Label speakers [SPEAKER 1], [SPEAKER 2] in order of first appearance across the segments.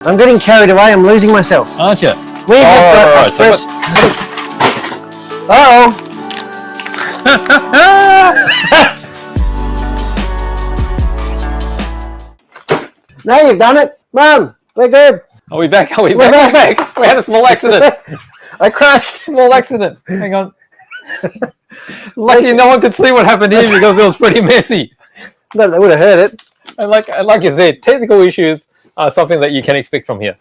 [SPEAKER 1] I'm getting carried away. I'm losing myself.
[SPEAKER 2] Aren't you?
[SPEAKER 1] We have got a fresh... Uh-oh. Now you've done it. Mum, we're good.
[SPEAKER 2] Are we back? Are we back? We're back. We had a small accident.
[SPEAKER 1] I crashed.
[SPEAKER 2] Small accident. Hang on. Lucky no one could see what happened here because it was pretty messy.
[SPEAKER 1] No, they would have heard it.
[SPEAKER 2] And like you said, technical issues are something that you can expect from here.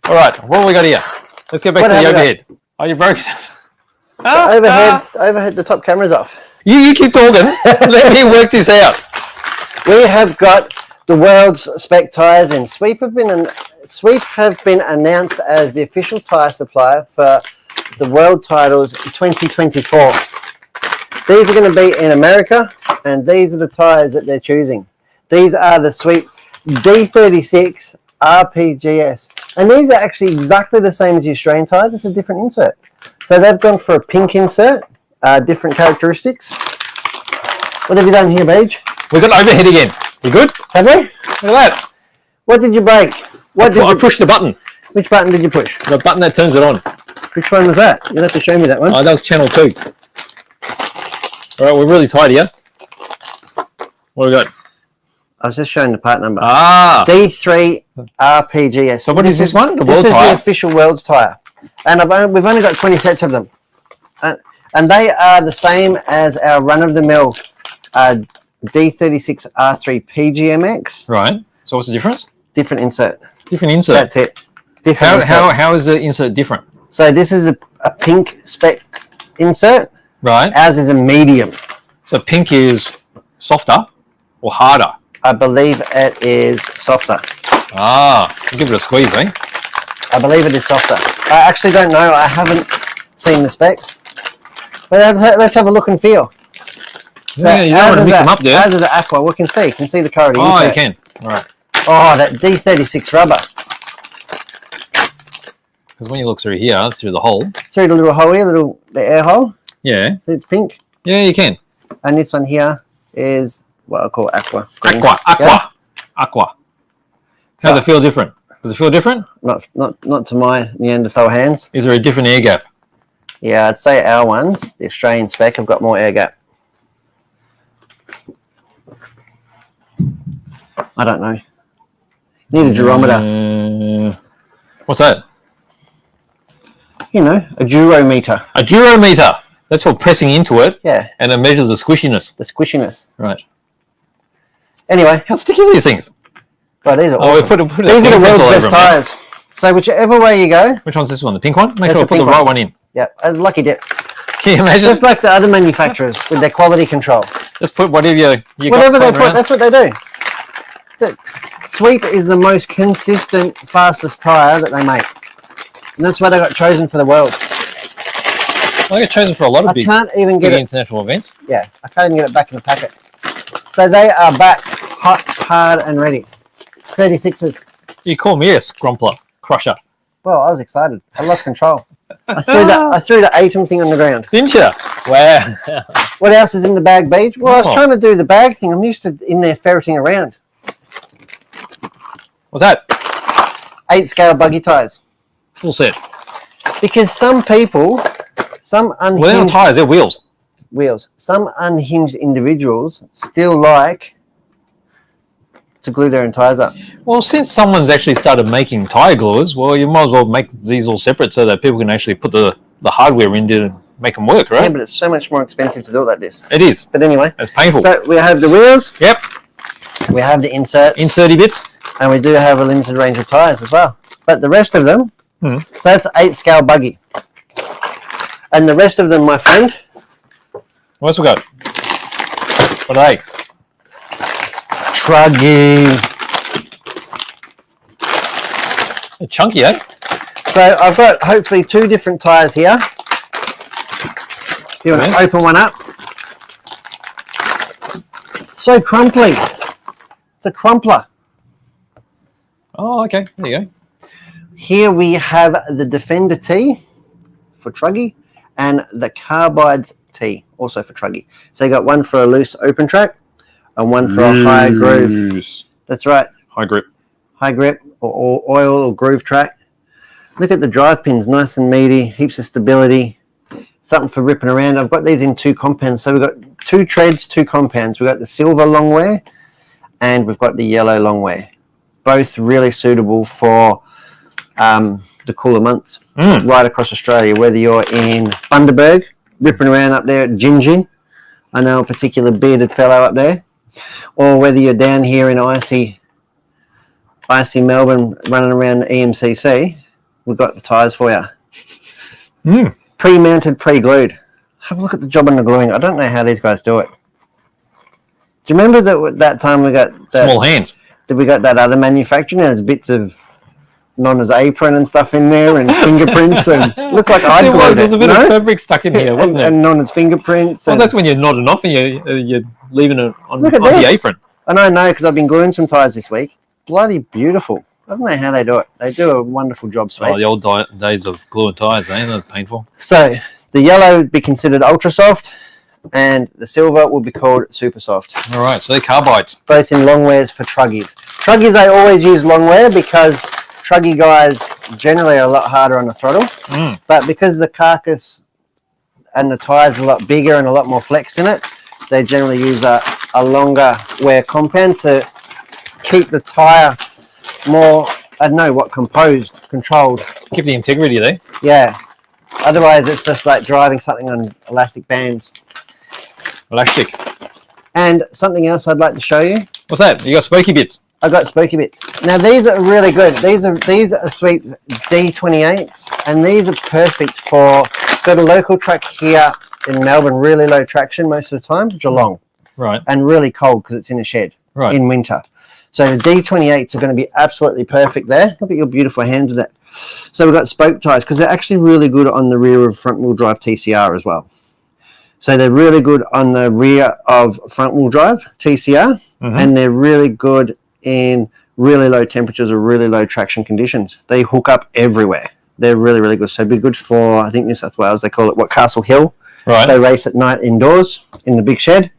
[SPEAKER 2] All right, what have we got here? Let's get back to the overhead. Are you broken?
[SPEAKER 1] Overhead, the top camera's off.
[SPEAKER 2] You keep talking. Let me work this out.
[SPEAKER 1] We have got the world's spec tyres, and Sweep have been announced as the official tyre supplier for the World Titles 2024. These are going to be in America, and these are the tyres that they're choosing. These are the Sweep D36 RPGS, and these are actually exactly the same as the Australian tyre, just a different insert. So they've gone for a pink insert, different characteristics. What have you done here, Beige?
[SPEAKER 2] We got overhead again. You good?
[SPEAKER 1] Have we?
[SPEAKER 2] Look at that.
[SPEAKER 1] What did you break?
[SPEAKER 2] I pushed the button.
[SPEAKER 1] Which button did you push?
[SPEAKER 2] The button that turns it on.
[SPEAKER 1] Which one was that? You'll have to show me that one.
[SPEAKER 2] Oh, that was channel 2. All right, we're really tight here. What do we got?
[SPEAKER 1] I was just showing the part number.
[SPEAKER 2] Ah.
[SPEAKER 1] D3 RPGS.
[SPEAKER 2] So what is this one? The World
[SPEAKER 1] This
[SPEAKER 2] Tyre?
[SPEAKER 1] is the official World's Tyre. And we've only got 20 sets of them. And they are the same as our run-of-the-mill D36 R3 PGMX.
[SPEAKER 2] Right. So what's the difference?
[SPEAKER 1] Different insert.
[SPEAKER 2] Different insert.
[SPEAKER 1] That's it. Different insert.
[SPEAKER 2] How is the insert different?
[SPEAKER 1] So this is a pink spec insert.
[SPEAKER 2] Right.
[SPEAKER 1] Ours is a medium.
[SPEAKER 2] So pink is softer or harder?
[SPEAKER 1] I believe it is softer.
[SPEAKER 2] Ah, give it a squeeze, eh?
[SPEAKER 1] I believe it is softer. I actually don't know. I haven't seen the specs. But let's have a look and feel. So
[SPEAKER 2] yeah, you don't want to mix them up there.
[SPEAKER 1] Ours is the aqua. We can see. You can see the code.
[SPEAKER 2] Oh, you can. All right.
[SPEAKER 1] Oh, that D36 rubber.
[SPEAKER 2] Because when you look through here, through the hole.
[SPEAKER 1] Through the little hole here, the air hole.
[SPEAKER 2] Yeah.
[SPEAKER 1] See, it's pink.
[SPEAKER 2] Yeah, you can.
[SPEAKER 1] And this one here is what I call aqua.
[SPEAKER 2] Aqua.
[SPEAKER 1] Yeah?
[SPEAKER 2] Aqua. Does it feel different? Does it feel different?
[SPEAKER 1] Not to my Neanderthal hands.
[SPEAKER 2] Is there a different air gap?
[SPEAKER 1] Yeah, I'd say our ones, the Australian spec, have got more air gap. I don't know. Need a durometer.
[SPEAKER 2] What's that?
[SPEAKER 1] You know, a durometer.
[SPEAKER 2] A durometer. That's for pressing into it.
[SPEAKER 1] Yeah.
[SPEAKER 2] And it measures the squishiness.
[SPEAKER 1] The squishiness.
[SPEAKER 2] Right.
[SPEAKER 1] Anyway.
[SPEAKER 2] How sticky are these things?
[SPEAKER 1] Right, these are awesome.
[SPEAKER 2] Oh, we put
[SPEAKER 1] these are the world's best tyres. So whichever way you go.
[SPEAKER 2] Which one's this one? The pink one? Make sure I put the right one in.
[SPEAKER 1] Yeah, a lucky dip.
[SPEAKER 2] Can you imagine?
[SPEAKER 1] Just like the other manufacturers with their quality control.
[SPEAKER 2] Just put whatever you
[SPEAKER 1] whatever
[SPEAKER 2] got
[SPEAKER 1] they put, that's what they do. Sweep is the most consistent, fastest tyre that they make. And that's why they got chosen for the Worlds.
[SPEAKER 2] I get chosen for a lot of big international events.
[SPEAKER 1] Yeah, I can't even get it back in the packet. So they are back, hot, hard, and ready. 36s.
[SPEAKER 2] You call me a scrumpler, crusher.
[SPEAKER 1] Well, I was excited. I lost control. I threw the Atom thing on the ground.
[SPEAKER 2] Didn't you? Wow.
[SPEAKER 1] What else is in the bag, Beach? Well, I was trying to do the bag thing. I'm used to in there ferreting around.
[SPEAKER 2] What's that?
[SPEAKER 1] 8 scale buggy tyres.
[SPEAKER 2] Full set.
[SPEAKER 1] Because some people, some unhinged...
[SPEAKER 2] Well, they're not tyres, they're wheels.
[SPEAKER 1] Wheels. Some unhinged individuals still like to glue their own tyres up.
[SPEAKER 2] Well, since someone's actually started making tyre gluers, well, you might as well make these all separate so that people can actually put the hardware in to make them work, right?
[SPEAKER 1] Yeah, but it's so much more expensive to do it like this.
[SPEAKER 2] It is.
[SPEAKER 1] But anyway.
[SPEAKER 2] It's painful.
[SPEAKER 1] So we have the wheels.
[SPEAKER 2] Yep.
[SPEAKER 1] We have the inserts.
[SPEAKER 2] Inserty bits.
[SPEAKER 1] And we do have a limited range of tyres as well. But the rest of them, so that's 8 scale buggy. And the rest of them, my friend.
[SPEAKER 2] What else we got? What are they?
[SPEAKER 1] Truggy.
[SPEAKER 2] They're chunky, eh?
[SPEAKER 1] So I've got hopefully 2 different tyres here. If you want to open one up. So crumply. It's a crumpler.
[SPEAKER 2] Oh, okay. There you go.
[SPEAKER 1] Here we have the Defender T for Truggy and the Carbides T also for Truggy. So you got one for a loose open track and one for a high groove. That's right.
[SPEAKER 2] High grip.
[SPEAKER 1] high grip or oil or groove track. Look at the drive pins, nice and meaty, heaps of stability, something for ripping around. I've got these in 2 compounds, so we've got 2 treads, 2 compounds. We've got the silver long wear and we've got the yellow long wear. Both really suitable for the cooler months right across Australia, whether you're in Bundaberg, ripping around up there at Gingin, I know a particular bearded fellow up there, or whether you're down here in icy Melbourne running around EMCC, we've got the tyres for you. Pre-mounted, pre-glued. Have a look at the job on the gluing. I don't know how these guys do it. Do you remember that time we got
[SPEAKER 2] Small hands.
[SPEAKER 1] Did we got that other manufacturing? There's bits of Nonna's apron and stuff in there, and fingerprints, and looked like I'd glued it.
[SPEAKER 2] There's a bit of fabric stuck in here, wasn't there?
[SPEAKER 1] And Nonna's fingerprints.
[SPEAKER 2] Well, that's when you're nodding off and you're leaving it on
[SPEAKER 1] Look at
[SPEAKER 2] the
[SPEAKER 1] this.
[SPEAKER 2] apron.
[SPEAKER 1] And I know because I've been gluing some tyres this week. Bloody beautiful. I don't know how they do it. They do a wonderful job, sweet.
[SPEAKER 2] Oh, the old days of gluing tyres, eh? That's painful.
[SPEAKER 1] So the yellow would be considered ultra soft, and the silver would be called super soft.
[SPEAKER 2] All right, so they're carbides.
[SPEAKER 1] Both in long wears for Truggies. Truggies, I always use long wear because Truggy guys generally are a lot harder on the throttle, but because the carcass and the tyres are a lot bigger and a lot more flex in it, they generally use a longer wear compound to keep the tyre more, I don't know what, composed, controlled.
[SPEAKER 2] Keep the integrity there.
[SPEAKER 1] Yeah. Otherwise, it's just like driving something on elastic bands.
[SPEAKER 2] Elastic.
[SPEAKER 1] And something else I'd like to show you.
[SPEAKER 2] What's that? You got spokey bits.
[SPEAKER 1] I got spokey bits. Now these are really good. These are sweet D28s, and these are perfect for. Got a local track here in Melbourne, really low traction most of the time, Geelong.
[SPEAKER 2] Right.
[SPEAKER 1] And really cold because it's in a shed in winter. So the D28s are going to be absolutely perfect there. Look at your beautiful hands with that. So we've got spoke tyres because they're actually really good on the rear of front-wheel drive TCR as well. So they're really good on the rear of front-wheel drive TCR, and they're really good in really low temperatures or really low traction conditions. They hook up everywhere. They're really, really good. So it'd be good for, I think, New South Wales. They call it, Castle Hill.
[SPEAKER 2] Right.
[SPEAKER 1] They race at night indoors in the big shed.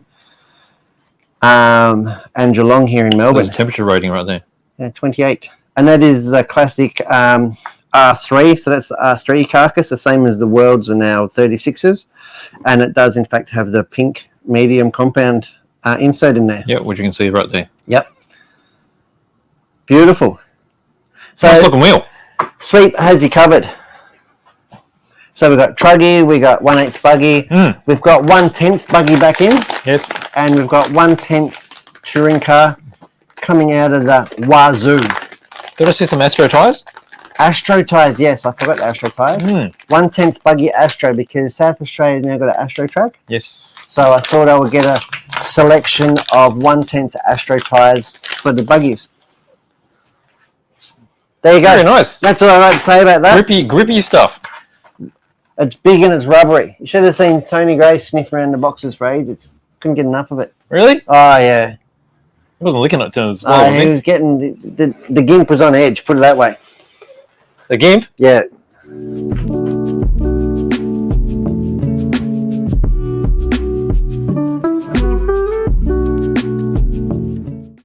[SPEAKER 1] And Geelong here in Melbourne.
[SPEAKER 2] There's a temperature rating right there.
[SPEAKER 1] Yeah, 28. And that is the classic R3. So that's the R3 carcass, the same as the Worlds are now 36s. And it does, in fact, have the pink medium compound insert in there.
[SPEAKER 2] Yeah, which you can see right there.
[SPEAKER 1] Yep. Beautiful. So
[SPEAKER 2] Nice looking wheel.
[SPEAKER 1] Sweep has you covered. So we've got Truggy, we've got 1/8 buggy, we've got 1/10 buggy back in.
[SPEAKER 2] Yes.
[SPEAKER 1] And we've got 1/10 touring car coming out of the wazoo.
[SPEAKER 2] Did I see some Astro tyres?
[SPEAKER 1] Astro tyres, yes, I forgot the Astro tyres. 1/10 buggy Astro because South Australia's now got an Astro track.
[SPEAKER 2] Yes.
[SPEAKER 1] So I thought I would get a selection of 1/10 Astro tyres for the buggies. There you go.
[SPEAKER 2] Very nice.
[SPEAKER 1] That's all I like to say about that.
[SPEAKER 2] Grippy stuff.
[SPEAKER 1] It's big and it's rubbery. You should have seen Tony Gray sniff around the boxes for ages. Couldn't get enough of it.
[SPEAKER 2] Really?
[SPEAKER 1] Oh, yeah.
[SPEAKER 2] He wasn't licking it as well, was
[SPEAKER 1] he
[SPEAKER 2] he?
[SPEAKER 1] was getting... The gimp was on edge, put it that way.
[SPEAKER 2] The gimp?
[SPEAKER 1] Yeah.